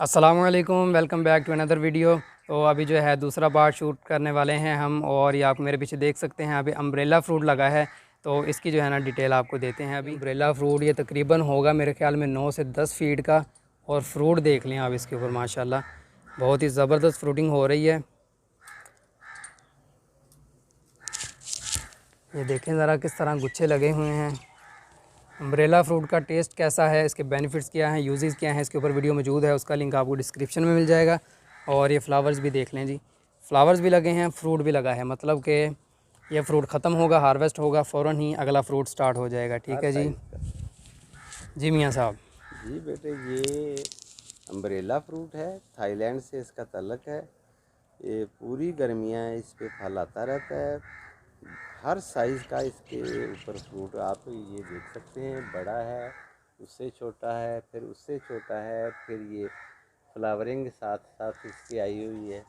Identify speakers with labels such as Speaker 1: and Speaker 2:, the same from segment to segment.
Speaker 1: अस्सलाम वालेकुम, welcome back to another video. तो अभी जो है दूसरा पार्ट शूट करने वाले हैं हम, और ये आप मेरे पीछे देख सकते हैं अभी अम्ब्रेला फ्रूट लगा है। तो इसकी जो है ना डिटेल आपको देते हैं। अभी अम्ब्रेला फ्रूट ये तकरीबन होगा मेरे ख्याल में 9 से 10 फीट का, और फ्रूट देख लें आप इसके ऊपर, माशाल्लाह बहुत ही ज़बरदस्त फ्रूटिंग हो रही है। ये देखें ज़रा किस तरह गुच्छे लगे हुए हैं। अम्ब्रेला फ्रूट का टेस्ट कैसा है, इसके बेनिफिट्स क्या हैं, यूजेस क्या हैं, इसके ऊपर वीडियो मौजूद है, उसका लिंक आपको डिस्क्रिप्शन में मिल जाएगा। और ये फ्लावर्स भी देख लें जी, फ्लावर्स भी लगे हैं, फ्रूट भी लगा है, मतलब कि ये फ्रूट ख़त्म होगा, हार्वेस्ट होगा, फ़ौरन ही अगला फ्रूट स्टार्ट हो जाएगा। ठीक है जी। जी मियाँ साहब।
Speaker 2: जी बेटे, ये अम्ब्रेला फ्रूट है, थाईलैंड से इसका तल्लक है। ये पूरी गर्मियाँ इस पे फल आता रहता है। हर साइज़ का इसके ऊपर फ्रूट आप ये देख सकते हैं। बड़ा है, उससे छोटा है, फिर उससे छोटा है, फिर ये फ्लावरिंग साथ साथ इसकी आई हुई है।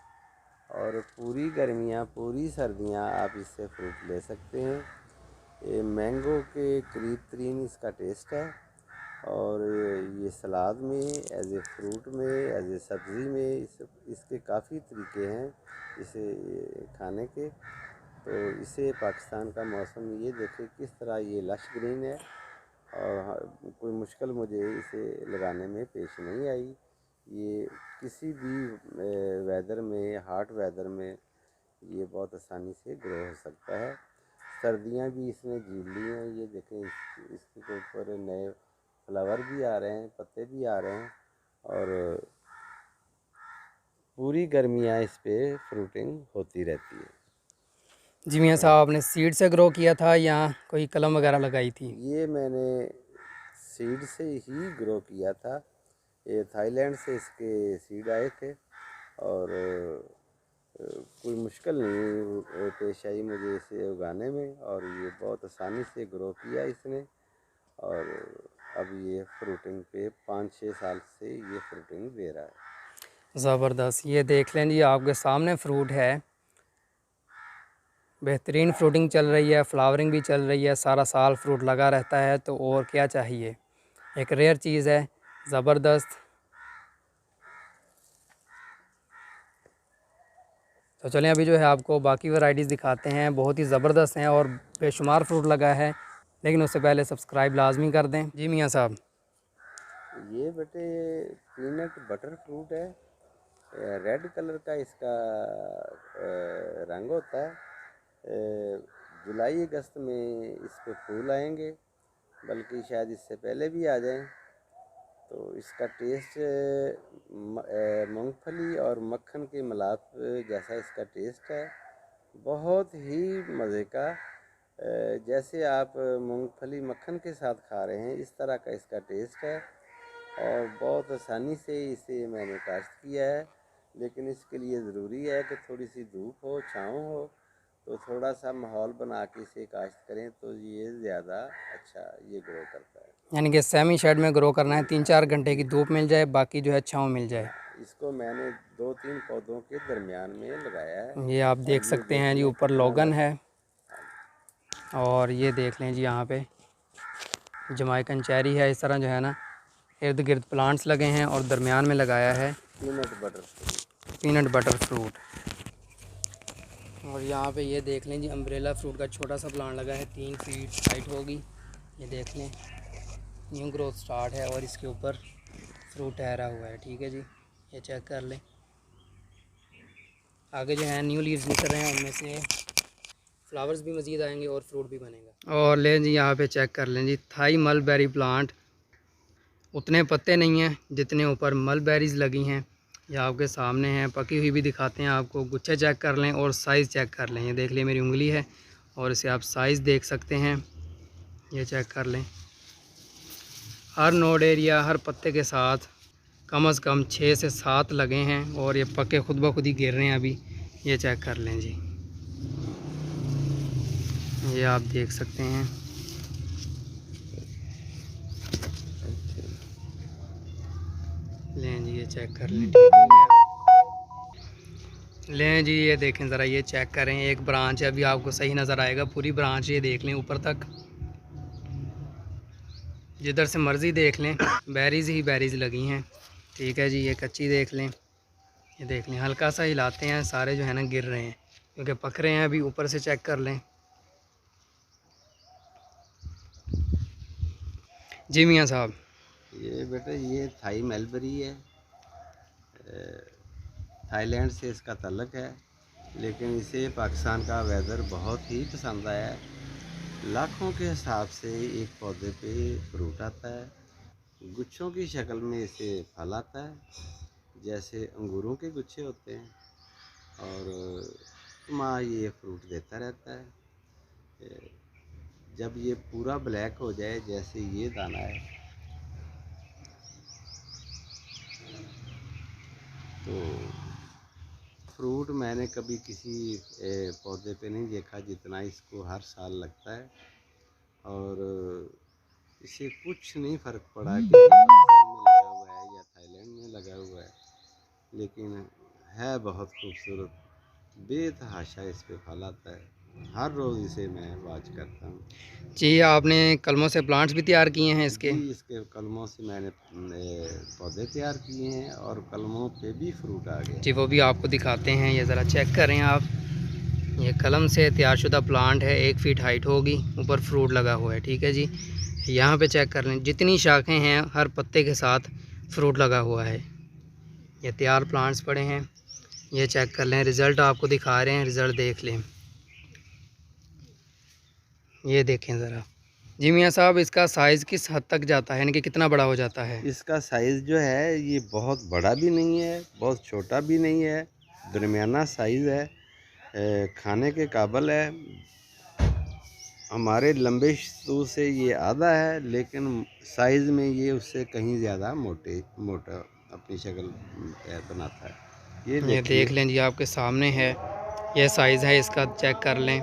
Speaker 2: और पूरी गर्मियाँ, पूरी सर्दियाँ आप इससे फ्रूट ले सकते हैं। ये मैंगो के करीब तरीन इसका टेस्ट है। और ये सलाद में, एज ए फ्रूट में, एज ए सब्ज़ी में, इसके काफ़ी तरीके हैं इसे खाने के। तो इसे पाकिस्तान का मौसम ये देखे किस तरह ये लश ग्रीन है, और कोई मुश्किल मुझे इसे लगाने में पेश नहीं आई। ये किसी भी वेदर में, हॉट वेदर में ये बहुत आसानी से ग्रो हो सकता है। सर्दियाँ भी इसने झील ली हैं। ये देखें, इसके ऊपर नए फ्लावर भी आ रहे हैं, पत्ते भी आ रहे हैं, और पूरी गर्मियाँ इस पे फ्रूटिंग होती रहती है।
Speaker 1: जी मियाँ साहब, आपने सीड से ग्रो किया था या कोई कलम वगैरह लगाई थी?
Speaker 2: ये मैंने सीड से ही ग्रो किया था। ये थाईलैंड से इसके सीड आए थे, और कोई मुश्किल नहीं पेश आई मुझे इसे उगाने में, और ये बहुत आसानी से ग्रो किया इसने। और अब ये फ्रूटिंग पे 5-6 साल से ये फ्रूटिंग दे रहा है।
Speaker 1: ज़बरदस्त। ये देख लें जी, आपके सामने फ्रूट है, बेहतरीन फ्रूटिंग चल रही है, फ्लावरिंग भी चल रही है, सारा साल फ्रूट लगा रहता है। तो और क्या चाहिए, एक रेयर चीज़ है, ज़बरदस्त। तो चलें अभी जो है आपको बाकी वैरायटीज़ दिखाते हैं, बहुत ही ज़बरदस्त हैं और बेशुमार फ्रूट लगा है। लेकिन उससे पहले सब्सक्राइब लाजमी कर दें। जी मियाँ साहब।
Speaker 2: ये बेटे पीनट बटर फ्रूट है। रेड कलर का इसका रंग होता है। जुलाई अगस्त में इस पे फूल आएंगे, बल्कि शायद इससे पहले भी आ जाएं। तो इसका टेस्ट मूंगफली और मक्खन के मिलाप जैसा इसका टेस्ट है। बहुत ही मज़े का, जैसे आप मूंगफली मक्खन के साथ खा रहे हैं इस तरह का इसका टेस्ट है। और बहुत आसानी से इसे मैंने काश्त किया है। लेकिन इसके लिए ज़रूरी है कि थोड़ी सी धूप हो, छाँव हो। तो थोड़ा सा माहौल बना के इसे काश्त करें तो ये ज़्यादा अच्छा ये ग्रो करता है।
Speaker 1: यानी कि सेमी शेड में ग्रो करना है, 3-4 घंटे की धूप मिल जाए, बाकी जो है छाँव मिल जाए।
Speaker 2: इसको मैंने 2-3 पौधों के दरमियान में लगाया है।
Speaker 1: ये आप
Speaker 2: और
Speaker 1: देख
Speaker 2: ये
Speaker 1: सकते हैं जी,
Speaker 2: देखें
Speaker 1: ऊपर
Speaker 2: कितना
Speaker 1: लोगन है। और ये देख लें जी, यहाँ पे जमाइकन चेरी है। इस तरह जो है ना इर्द गिर्द प्लांट्स लगे हैं, और दरमियान में लगाया है पीनट बटर फ्रूट। और यहाँ पे ये देख लें जी, अम्ब्रेला फ्रूट का छोटा सा प्लांट लगा है, 3 फीट हाइट होगी। ये देख लें, न्यू ग्रोथ स्टार्ट है, और इसके ऊपर फ्रूट ठहरा हुआ है। ठीक है जी, ये चेक कर लें। आगे जो है न्यू लीव्स निकल रहे हैं, उनमें से फ्लावर्स भी मज़ीद आएंगे और फ्रूट भी बनेगा। और लें जी, यहाँ पे चेक कर लें जी, थाई मलबेरी प्लांट। उतने पत्ते नहीं हैं जितने ऊपर मलबेरीज़ लगी हैं। ये आपके सामने हैं, पकी हुई भी दिखाते हैं आपको। गुच्छे चेक कर लें और साइज़ चेक कर लें। ये देख लें, मेरी उंगली है, और इसे आप साइज़ देख सकते हैं। ये चेक कर लें, हर नोड एरिया, हर पत्ते के साथ कम से कम 6 से 7 लगे हैं, और ये पके खुद ब खुद ही गिर रहे हैं अभी। ये चेक कर लें जी, ये आप देख सकते हैं। लें जी, ये चेक कर लें, ठीक हो गया। लें जी, ये देखें ज़रा, ये चेक करें, एक ब्रांच है, अभी आपको सही नज़र आएगा। पूरी ब्रांच ये देख लें ऊपर तक, जिधर से मर्ज़ी देख लें, बेरीज़ ही बेरीज़ लगी हैं। ठीक है जी। ये कच्ची देख लें, ये देख लें, हल्का सा हिलाते हैं, सारे जो है ना गिर रहे हैं क्योंकि पक रहे हैं। अभी ऊपर से चेक कर लें जी मियाँ साहब।
Speaker 2: ये बेटा ये थाई मलबरी है, थाईलैंड से इसका तल्लक है, लेकिन इसे पाकिस्तान का वेदर बहुत ही पसंद आया है। लाखों के हिसाब से एक पौधे पे फ्रूट आता है, गुच्छों की शक्ल में इसे फल आता है, जैसे अंगूरों के गुच्छे होते हैं, और माँ ये फ्रूट देता रहता है। जब ये पूरा ब्लैक हो जाए, जैसे ये दाना है, तो फ्रूट मैंने कभी किसी पौधे पे नहीं देखा जितना इसको हर साल लगता है। और इसे कुछ नहीं फ़र्क पड़ा कि पाकिस्तान में लगा हुआ है या थाईलैंड में लगा हुआ है, लेकिन है बहुत खूबसूरत। बेतहाशा इस पे फल आता है, हर रोज़ इसे मैं वाच करता हूँ।
Speaker 1: जी आपने कलमों से प्लांट्स भी तैयार किए हैं इसके?
Speaker 2: जी, इसके कलमों से मैंने पौधे तैयार किए हैं और कलमों पे भी फ्रूट आ गए
Speaker 1: जी, वो भी आपको दिखाते हैं। ये ज़रा चेक करें आप, ये कलम से तैयारशुदा प्लांट है, 1 फीट हाइट होगी, ऊपर फ्रूट लगा हुआ है। ठीक है जी, यहाँ पे चेक कर लें, जितनी शाखें हैं हर पत्ते के साथ फ्रूट लगा हुआ है। ये तैयार प्लांट्स पड़े हैं, ये चेक कर लें, रिज़ल्ट आपको दिखा रहे हैं, रिज़ल्ट देख लें। ये देखें ज़रा जी मियाँ साहब, इसका साइज़ किस हद तक जाता है, यानी कि कितना बड़ा हो जाता है?
Speaker 2: इसका साइज़ जो है ये बहुत बड़ा भी नहीं है, बहुत छोटा भी नहीं है, दरमियाना साइज़ है, खाने के काबिल है। हमारे लंबे सतू से ये आधा है, लेकिन साइज़ में ये उससे कहीं ज़्यादा मोटा अपनी शक्ल बनाता है।
Speaker 1: ये देख लें जी, आपके सामने है, ये साइज़ है इसका, चेक कर लें।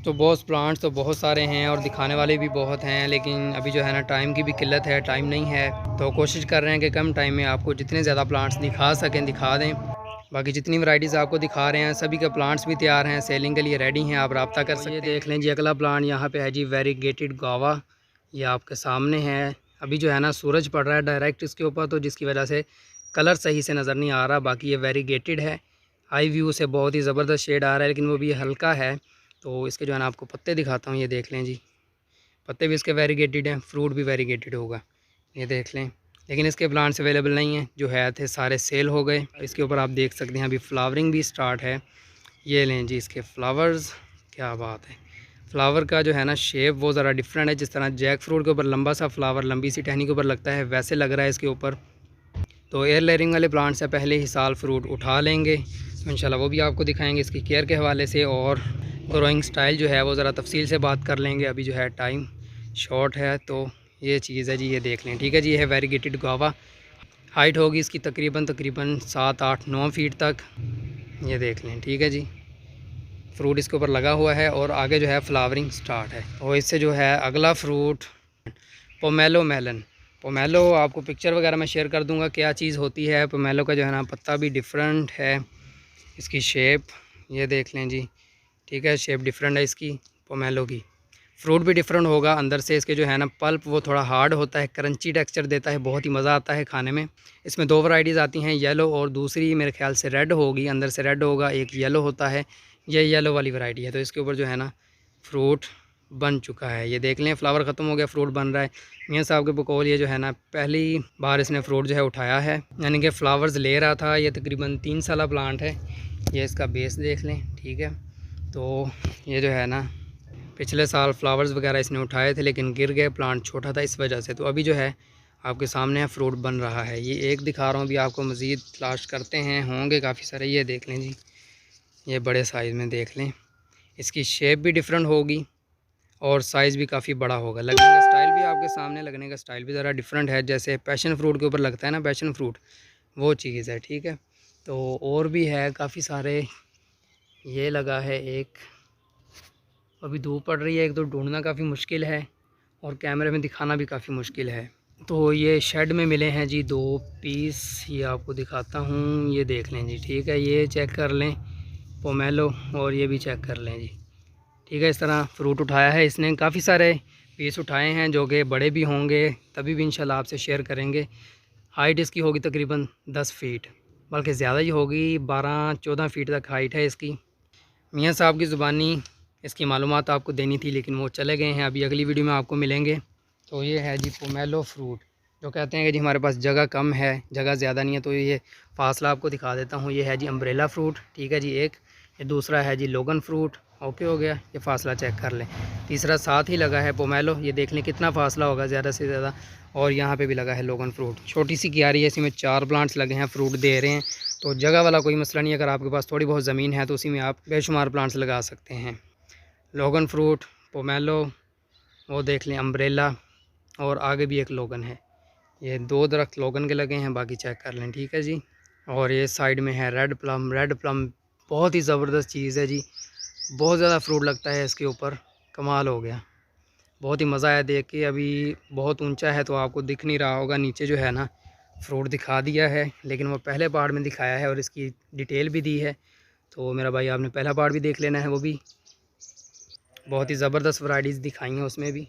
Speaker 1: तो बहुत प्लांट्स तो बहुत सारे हैं और दिखाने वाले भी बहुत हैं, लेकिन अभी जो है ना टाइम की भी किल्लत है, टाइम नहीं है, तो कोशिश कर रहे हैं कि कम टाइम में आपको जितने ज़्यादा प्लांट्स दिखा सकें दिखा दें। बाकी जितनी वैराइटीज़ आपको दिखा रहे हैं सभी के प्लांट्स भी तैयार हैं, सेलिंग के लिए रेडी हैं, आप रब्ता कर सकते हैं। ये देख लें जी, अगला प्लांट यहाँ पे है जी वेरीगेटेड गावा, ये आपके सामने है। अभी जो है ना सूरज पड़ रहा है डायरेक्ट इसके ऊपर, तो जिसकी वजह से कलर सही से नज़र नहीं आ रहा। बाकी ये वेरीगेटेड है, हाई व्यू से बहुत ही ज़बरदस्त शेड आ रहा है, लेकिन वो भी हल्का है। तो इसके जो है ना आपको पत्ते दिखाता हूँ, ये देख लें जी, पत्ते भी इसके वेरीगेटेड हैं, फ्रूट भी वेरीगेटेड होगा, ये देख लें। लेकिन इसके प्लांट्स अवेलेबल नहीं हैं, जो है थे सारे सेल हो गए। इसके ऊपर आप देख सकते हैं अभी फ्लावरिंग भी स्टार्ट है। ये लें जी इसके फ्लावर्स, क्या बात है। फ्लावर का जो है ना शेप वो ज़रा डिफरेंट है, जिस तरह जैक फ्रूट के ऊपर लंबा सा फ्लावर लंबी सी टहनी के ऊपर लगता है, वैसे लग रहा है इसके ऊपर। तो एयर लेयरिंग वाले प्लांट से पहले ही साल फ्रूट उठा लेंगे, तो इंशाल्लाह वो भी आपको दिखाएंगे इसकी केयर के हवाले से, और ग्रोइंग स्टाइल जो है वो ज़रा तफसील से बात कर लेंगे। अभी जो है टाइम शॉर्ट है, तो ये चीज़ है जी, ये देख लें। ठीक है जी, ये है वेरीगेटेड गावा, हाइट होगी इसकी तकरीबन 7, 8, 9 फीट तक, ये देख लें। ठीक है जी, फ्रूट इसके ऊपर लगा हुआ है और आगे जो है फ्लावरिंग स्टार्ट है। और इससे जो है अगला फ्रूट पोमेलो मेलन, पोमेलो आपको पिक्चर वगैरह मैं शेयर कर दूंगा क्या चीज़ होती है। पोमेलो का जो है ना पत्ता भी डिफरेंट है, इसकी शेप ये देख लें जी। ठीक है, शेप डिफरेंट है इसकी पोमेलो की, फ्रूट भी डिफरेंट होगा। अंदर से इसके जो है ना पल्प वो थोड़ा हार्ड होता है, क्रंची टेक्सचर देता है, बहुत ही मज़ा आता है खाने में। इसमें 2 वैरायटीज़ आती हैं, येलो और दूसरी मेरे ख्याल से रेड होगी, अंदर से रेड होगा, एक येलो होता है, ये येलो वाली वैरायटी है। तो इसके ऊपर जो है ना फ्रूट बन चुका है, ये देख लें, फ्लावर ख़त्म हो गया, फ्रूट बन रहा है। मियाँ साहब के बकौल ये जो है ना पहली बार इसने फ्रूट जो है उठाया है, यानी कि फ्लावर्स ले रहा था। ये तकरीबन 3 साल प्लांट है, ये इसका बेस देख लें। ठीक है, तो ये जो है ना पिछले साल फ्लावर्स वगैरह इसने उठाए थे, लेकिन गिर गए, प्लांट छोटा था इस वजह से। तो अभी जो है आपके सामने है, फ्रूट बन रहा है। ये एक दिखा रहा हूँ, अभी आपको मज़ीद तलाश करते हैं, होंगे काफ़ी सारे। ये देख लें जी, ये बड़े साइज़ में देख लें, इसकी शेप भी डिफरेंट होगी और साइज़ भी काफ़ी बड़ा होगा। लगने का स्टाइल भी आपके सामने, लगने का स्टाइल भी ज़रा डिफरेंट है, जैसे पैशन फ्रूट के ऊपर लगता है ना, पैशन फ्रूट, वो चीज़ है। ठीक है, तो और भी है काफ़ी सारे, ये लगा है एक, अभी धूप पड़ रही है, एक तो ढूंढना काफ़ी मुश्किल है और कैमरे में दिखाना भी काफ़ी मुश्किल है। तो ये शेड में मिले हैं जी 2 पीस, ये आपको दिखाता हूँ, ये देख लें जी। ठीक है, ये चेक कर लें पोमेलो, और ये भी चेक कर लें जी। ठीक है, इस तरह फ्रूट उठाया है इसने, काफ़ी सारे पीस उठाए हैं जो कि बड़े भी होंगे, तभी भी इंशाल्लाह आपसे शेयर करेंगे। हाइट इसकी होगी तकरीबन 10 फीट, बल्कि ज़्यादा ही होगी, 12-14 फीट तक हाइट है इसकी। मियाँ साहब की ज़ुबानी इसकी मालूमात आपको देनी थी, लेकिन वो चले गए हैं, अभी अगली वीडियो में आपको मिलेंगे। तो ये है जी पोमेलो फ्रूट, जो कहते हैं कि जी हमारे पास जगह कम है, जगह ज़्यादा नहीं है, तो ये फासला आपको दिखा देता हूँ। ये है जी अम्ब्रेला फ्रूट, ठीक है जी एक, ये दूसरा है जी लोगन फ्रूट, ओके हो गया, ये फासला चेक कर लें। तीसरा साथ ही लगा है पोमेलो, ये देख लें कितना फासला होगा ज़्यादा से ज़्यादा। और यहाँ पे भी लगा है लोगन फ्रूट, छोटी सी क्यारी है, इसमें 4 प्लांट्स लगे हैं, फ्रूट दे रहे हैं। तो जगह वाला कोई मसला नहीं है, अगर आपके पास थोड़ी बहुत ज़मीन है तो उसी में आप बेशुमार प्लांट्स लगा सकते हैं। लोगन फ्रूट, पोमेलो, वो देख लें अम्ब्रेला, और आगे भी एक लोगन है। ये 2 दरख्त लोगन के लगे हैं, बाकी चेक कर लें, ठीक है जी। और ये साइड में है रेड प्लम। रेड प्लम बहुत ही ज़बरदस्त चीज़ है जी, बहुत ज़्यादा फ्रूट लगता है इसके ऊपर, कमाल हो गया, बहुत ही मज़ा आया देख के। अभी बहुत ऊंचा है तो आपको दिख नहीं रहा होगा, नीचे जो है ना फ्रूट दिखा दिया है, लेकिन वो पहले पार्ट में दिखाया है और इसकी डिटेल भी दी है। तो मेरा भाई आपने पहला पार्ट भी देख लेना है, वो भी बहुत ही ज़बरदस्त वैराइटीज़ दिखाई हैं उसमें भी।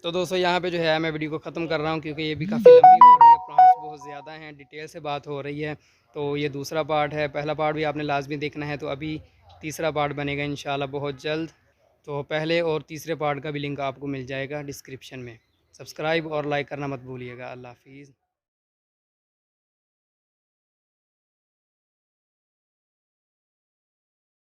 Speaker 1: तो दोस्तों यहाँ पे जो है मैं वीडियो को ख़त्म कर रहा हूँ, क्योंकि ये भी काफ़ी लंबी हो रही है, प्लांट्स बहुत ज़्यादा हैं, डिटेल से बात हो रही है। तो ये दूसरा पार्ट है, पहला पार्ट भी आपने लाजमी देखना है, तो अभी तीसरा पार्ट बनेगा इंशाल्लाह बहुत जल्द। तो पहले और तीसरे पार्ट का भी लिंक आपको मिल जाएगा डिस्क्रिप्शन में। सब्सक्राइब और लाइक करना मत भूलिएगा। अल्लाह हाफिज़।